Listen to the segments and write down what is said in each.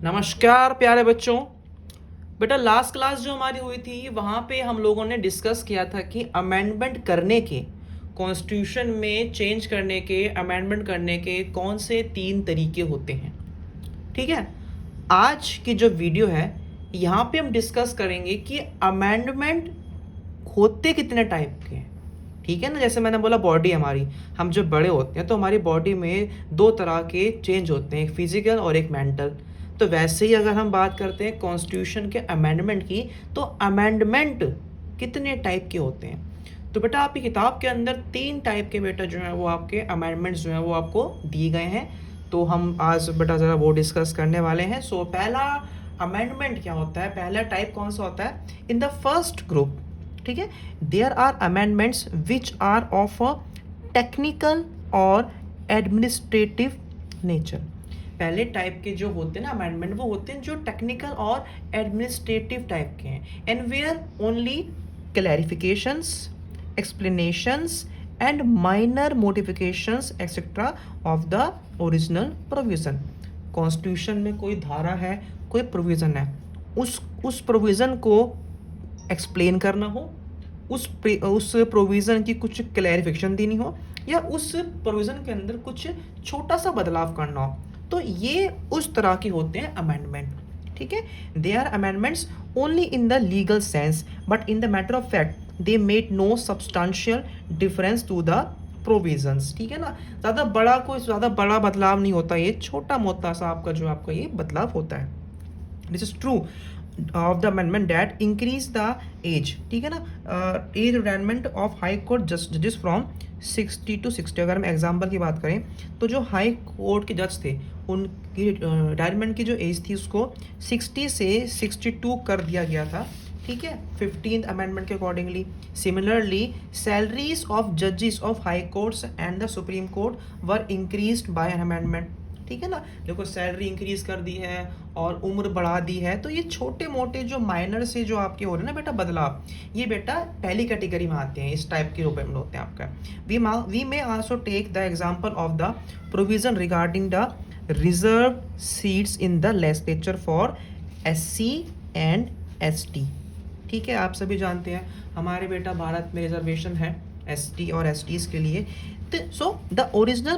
नमस्कार प्यारे बच्चों। बेटा लास्ट क्लास जो हमारी हुई थी वहाँ पे हम लोगों ने डिस्कस किया था कि अमेंडमेंट करने के, कॉन्स्टिट्यूशन में चेंज करने के, अमेंडमेंट करने के कौन से 3 तरीके होते हैं। ठीक है, आज की जो वीडियो है यहाँ पे हम डिस्कस करेंगे कि अमेंडमेंट होते कितने टाइप के हैं। ठीक है ना, जैसे मैंने बोला बॉडी हमारी, हम जब बड़े होते हैं तो हमारी बॉडी में 2 तरह के चेंज होते हैं, एक फिजिकल और एक मेंटल। तो वैसे ही अगर हम बात करते हैं कॉन्स्टिट्यूशन के अमेंडमेंट की, तो अमेंडमेंट कितने टाइप के होते हैं। तो बेटा आपकी किताब के अंदर 3 टाइप के बेटा जो है वो आपके अमेंडमेंट्स जो है वो आपको दिए गए हैं। तो हम आज बेटा ज़रा वो डिस्कस करने वाले हैं। सो पहला अमेंडमेंट क्या होता है, पहला टाइप कौन सा होता है, इन द फर्स्ट ग्रुप। ठीक है, there are amendments which are of a technical और एडमिनिस्ट्रेटिव नेचर। पहले टाइप के जो होते हैं ना अमेंडमेंट, वो होते हैं जो टेक्निकल और एडमिनिस्ट्रेटिव टाइप के हैं, and where only clarifications, explanations and minor modifications etcetera of the original provision. Constitution में कोई धारा है, कोई प्रोविज़न है, उस प्रोविज़न को एक्सप्लेन करना हो, उस प्रोविज़न की कुछ क्लैरिफिकेशन देनी हो, या उस प्रोविज़न के अंदर कुछ छोटा सा बदलाव करना हो, तो ये उस तरह के होते हैं अमेंडमेंट। ठीक है, they are amendments only in the legal sense, but in the matter of fact they made no substantial difference to the provisions. ठीक है ना, ज़्यादा बड़ा बदलाव नहीं होता, ये छोटा मोटा सा आपका ये बदलाव होता है। This is true of the amendment that increase the age. ठीक है ना, age retirement of high court जजेस फ्रॉम 60 to 60। अगर हम एग्जाम्पल की बात करें तो जो हाई कोर्ट के जज थे उनकी रिटायरमेंट की जो एज थी उसको 60 से 62 कर दिया गया था। ठीक है, 15th अमेंडमेंट के अकॉर्डिंगली। सिमिलरली सैलरीज ऑफ जजेस of high courts and the supreme court were increased by an amendment. ठीक है ना, देखो सैलरी इंक्रीज कर दी है और उम्र बढ़ा दी है, तो ये छोटे मोटे जो माइनर से जो आपके हो रहे हैं ना बेटा बदलाव, ये बेटा पहली कैटेगरी में आते हैं, इस टाइप के रूप में होते हैं आपका। We may also take the example of the provision regarding the reserve seats in the legislature for SC and ST। ठीक है, आप सभी जानते हैं हमारे बेटा भारत में रिजर्वेशन है ST और STs के लिए। So the original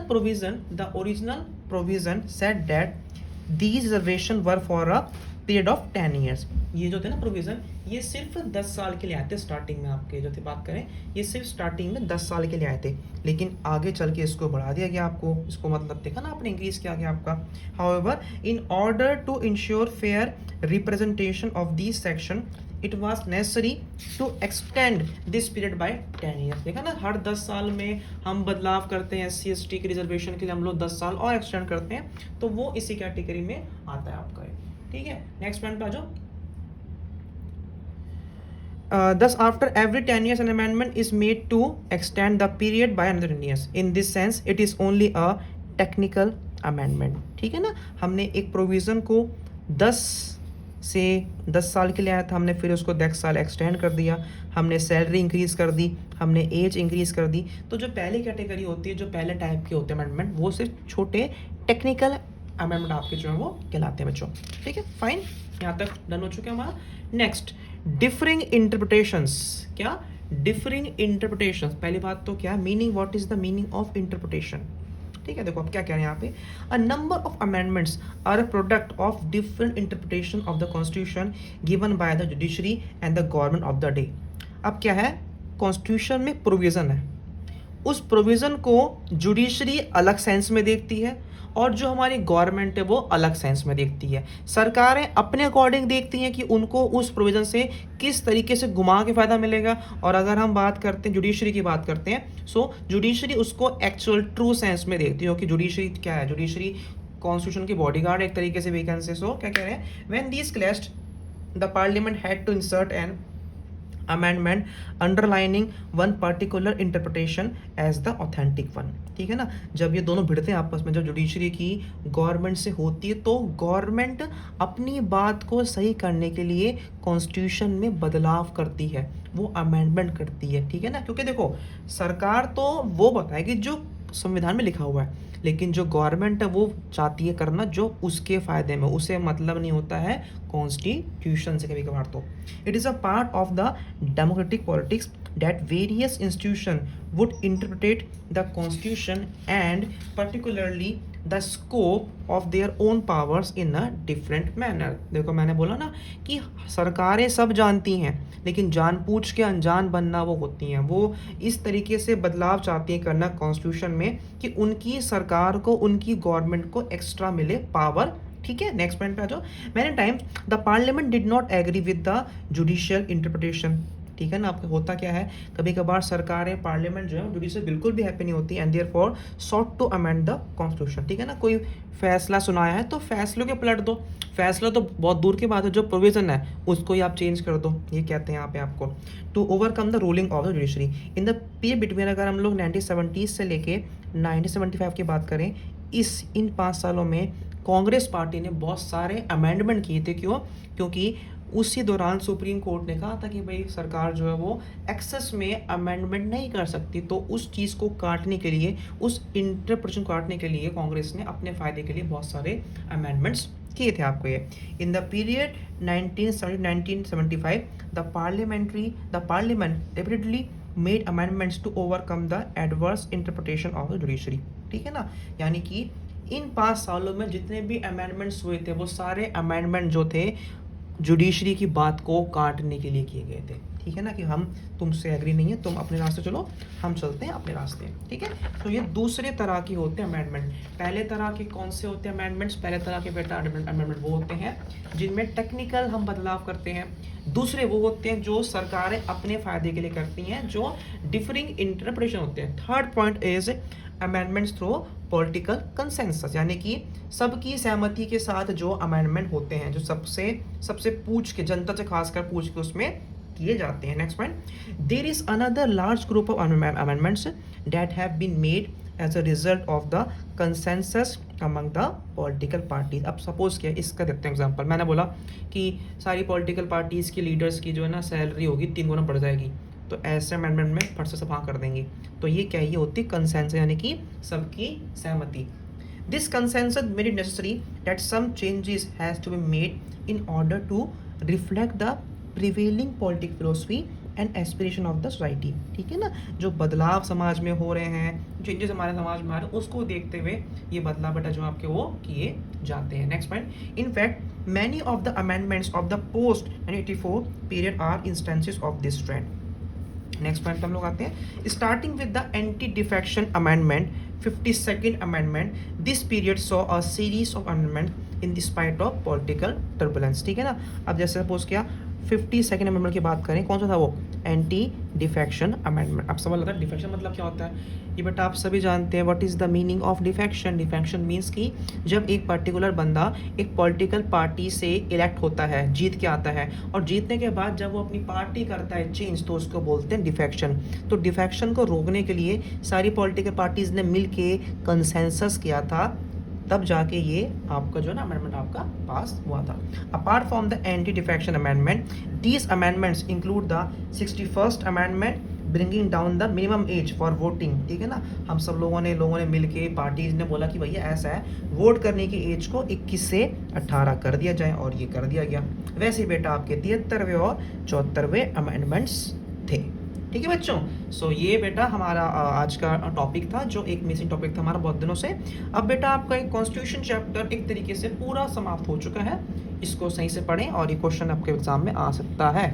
provision said that these reservations were for a period of 10 years। ये जो थे ना प्रोविजन, ये सिर्फ 10 साल के लिए आए थे। स्टार्टिंग में आपके जो थे बात करें, ये सिर्फ स्टार्टिंग में 10 साल के लिए आए थे, लेकिन आगे चल के इसको बढ़ा दिया गया आपको। इसको मतलब देखा ना आपने, इंक्रीज किया गया आपका। However in order to ensure fair representation of this section it was necessary to extend this period by 10 years. देखा ना, हर 10 साल में हम बदलाव करते हैं। SC ST की रिजर्वेशन के लिए हम लोग 10 साल और एक्सटेंड करते हैं, तो वो इसी कैटेगरी में आता है आपका। ठीक है, नेक्स्ट पॉइंट पे आ जाओ। Thus, after every 10 years, an amendment is made to extend the period by another 10 years. In this sense, it is only a technical amendment. ठीक है ना, हमने एक प्रोविज़न को 10 साल के लिए आया था, हमने फिर उसको 10 साल एक्सटेंड कर दिया, हमने सैलरी इंक्रीज़ कर दी, हमने एज इंक्रीज़ कर दी। तो जो पहली कैटेगरी होती है, जो पहले टाइप के होते हैं अमेंडमेंट, वो सिर्फ छोटे टेक्निकल अमेंडमेंट आपके जो है वो कहलाते हैं बच्चों। ठीक है, फाइन, यहाँ तक डन हो चुके हैं हमारा। Next, differing interpretations. क्या डिफरिंग इंटरप्रिटेशंस, पहली बात तो क्या meaning, what is the meaning of interpretation. ठीक है, देखो अब क्या कह रहे हैं यहाँ पे, a number of amendments are a product of different interpretation of the constitution given by the judiciary and the government of the day. अब क्या है, कॉन्स्टिट्यूशन में प्रोविज़न है, उस प्रोविज़न को जुडिशरी अलग सेंस में देखती है और जो हमारी गवर्नमेंट है वो अलग सेंस में देखती है। सरकारें अपने अकॉर्डिंग देखती हैं कि उनको उस प्रोविज़न से किस तरीके से घुमा के फ़ायदा मिलेगा। और अगर हम बात करते हैं जुडिशरी की बात करते हैं, सो जुडिशरी उसको एक्चुअल ट्रू सेंस में देखती है कि जुडिशरी क्या है, जुडिशरी कॉन्स्टिट्यूशन की बॉडीगार्ड एक तरीके से वी कैन से। सो क्या कह रहे हैं, when this clashed the parliament had to insert an amendment underlining one particular interpretation as the authentic one। ठीक है ना, जब ये दोनों भिड़ते हैं आपस में, जब जुडिशरी की गवर्नमेंट से होती है, तो गवर्नमेंट अपनी बात को सही करने के लिए कॉन्स्टिट्यूशन में बदलाव करती है, वो अमेंडमेंट करती है। ठीक है ना, क्योंकि देखो सरकार तो वो बताएगी जो संविधान में लिखा हुआ है, लेकिन जो गवर्नमेंट है वो चाहती है करना जो उसके फ़ायदे में, उसे मतलब नहीं होता है कॉन्स्टिट्यूशन से कभी कभार। तो it is a part of the democratic politics that various institution would interpret the constitution and particularly the scope of their own powers in a different manner। देखो मैंने बोला ना कि सरकारें सब जानती हैं, लेकिन जानबूझ के अनजान बनना वो होती हैं। वो इस तरीके से बदलाव चाहती हैं करना कॉन्स्टिट्यूशन में कि उनकी सरकार को, उनकी गवर्नमेंट को एक्स्ट्रा मिले पावर। ठीक है, नेक्स्ट पॉइंट पे आ जाओ। Many times the parliament did not agree with the judicial interpretation. ठीक है ना, आपका होता क्या है, कभी कभार सरकारें, पार्लियामेंट जो है जुडिशियल बिल्कुल भी हैप्पी नहीं होती, and therefore sought to amend the constitution. ठीक है ना, कोई फैसला सुनाया है तो फैसलों के पलट दो, फैसला तो बहुत दूर की बात है, जो प्रोविजन है उसको ही आप चेंज कर दो, ये कहते हैं यहाँ पे आपको। To overcome the ruling of the judiciary in the period between, अगर हम लोग 1970 से लेके 1975 की बात करें, इन 5 सालों में कांग्रेस पार्टी ने बहुत सारे अमेंडमेंट किए थे। क्यों? क्योंकि उसी दौरान सुप्रीम कोर्ट ने कहा था कि भाई सरकार जो है वो एक्सेस में अमेंडमेंट नहीं कर सकती, तो उस चीज़ को काटने के लिए, उस इंटरप्रिटेशन काटने के लिए कांग्रेस ने अपने फ़ायदे के लिए बहुत सारे अमेंडमेंट्स किए थे आपको ये। In the period 1970-1975 the parliament repeatedly made amendments to overcome the adverse interpretation of the judiciary. ठीक है ना, यानी कि इन 5 सालों में जितने भी अमेंडमेंट्स हुए थे वो सारे अमेंडमेंट जो थे जुडिशरी की बात को काटने के लिए किए गए थे। ठीक है ना, कि हम तुमसे एग्री नहीं है, तुम अपने रास्ते चलो, हम चलते हैं अपने रास्ते। ठीक है, तो ये दूसरे तरह के होते हैं अमेंडमेंट। पहले तरह के कौन से होते हैं अमेंडमेंट्स? पहले तरह के बेटा अमेंडमेंट वो होते हैं जिनमें टेक्निकल हम बदलाव करते हैं। दूसरे वो होते हैं जो सरकारें अपने फ़ायदे के लिए करती हैं, जो डिफरिंग इंटरप्रिटेशन होते हैं। Third point is amendments through political consensus, यानी कि सबकी सहमति के साथ जो अमेंडमेंट होते हैं, जो सबसे पूछ के, जनता से खासकर पूछ के उसमें किए जाते हैं। Next point, there is another large group of amendments that have been made as a result of the consensus among the political parties. अब सपोज किया, इसका देते हैं एग्जांपल। मैंने बोला कि सारी पॉलिटिकल पार्टीज़ की लीडर्स की जो है ना सैलरी होगी 3 गुना बढ़ जाएगी, तो ऐसे अमेंडमेंट में फट से सब हाँ कर देंगे। तो ये क्या, ये होती है कंसेंसस, यानी कि सबकी सहमति। This consensus made it necessary that some changes has to be made in order to reflect the prevailing political philosophy and aspiration of the society. ठीक है ना, जो बदलाव समाज में हो रहे हैं, चेंजेस हमारे समाज में आ रहे हैं, उसको देखते हुए ये बदलाव बेटा जो आपके वो किए जाते हैं। Next point, in fact many of the amendments of the post 1984 period are instances of this trend. Next point हम लोग आते हैं, starting with the anti defection amendment 52nd amendment, this period saw a series of amendment in spite of political turbulence. ठीक है ना, अब जैसे suppose किया 52nd अमेंडमेंट की बात करें, कौन सा था वो? Anti defection amendment. अब सवाल आता है डिफेक्शन मतलब क्या होता है? ये बेटा आप सभी जानते हैं what is the meaning of defection. Defection means कि जब एक पर्टिकुलर बंदा एक पॉलिटिकल पार्टी से इलेक्ट होता है, जीत के आता है, और जीतने के बाद जब वो अपनी पार्टी करता है चेंज, तो उसको बोलते हैं डिफेक्शन। तो डिफेक्शन को रोकने के लिए सारी पॉलिटिकल पार्टीज़ ने मिल के कंसेंसस किया था, तब जाके ये आपका जो है ना अमेंडमेंट आपका पास हुआ था। Apart from the anti defection amendment, these amendments include the 61st amendment bringing down the minimum age for voting. ठीक है ना, हम सब लोगों ने मिल के, पार्टीज ने बोला कि भैया ऐसा है, वोट करने की एज को 21 से 18 कर दिया जाए, और ये कर दिया गया। वैसे बेटा आपके 73वें और 74वें अमेंडमेंट्स थे। ठीक है बच्चों, सो ये बेटा हमारा आज का टॉपिक था, जो एक मिसिंग टॉपिक था हमारा बहुत दिनों से। अब बेटा आपका एक कॉन्स्टिट्यूशन चैप्टर एक तरीके से पूरा समाप्त हो चुका है, इसको सही से पढ़ें और ये क्वेश्चन आपके एग्जाम में आ सकता है।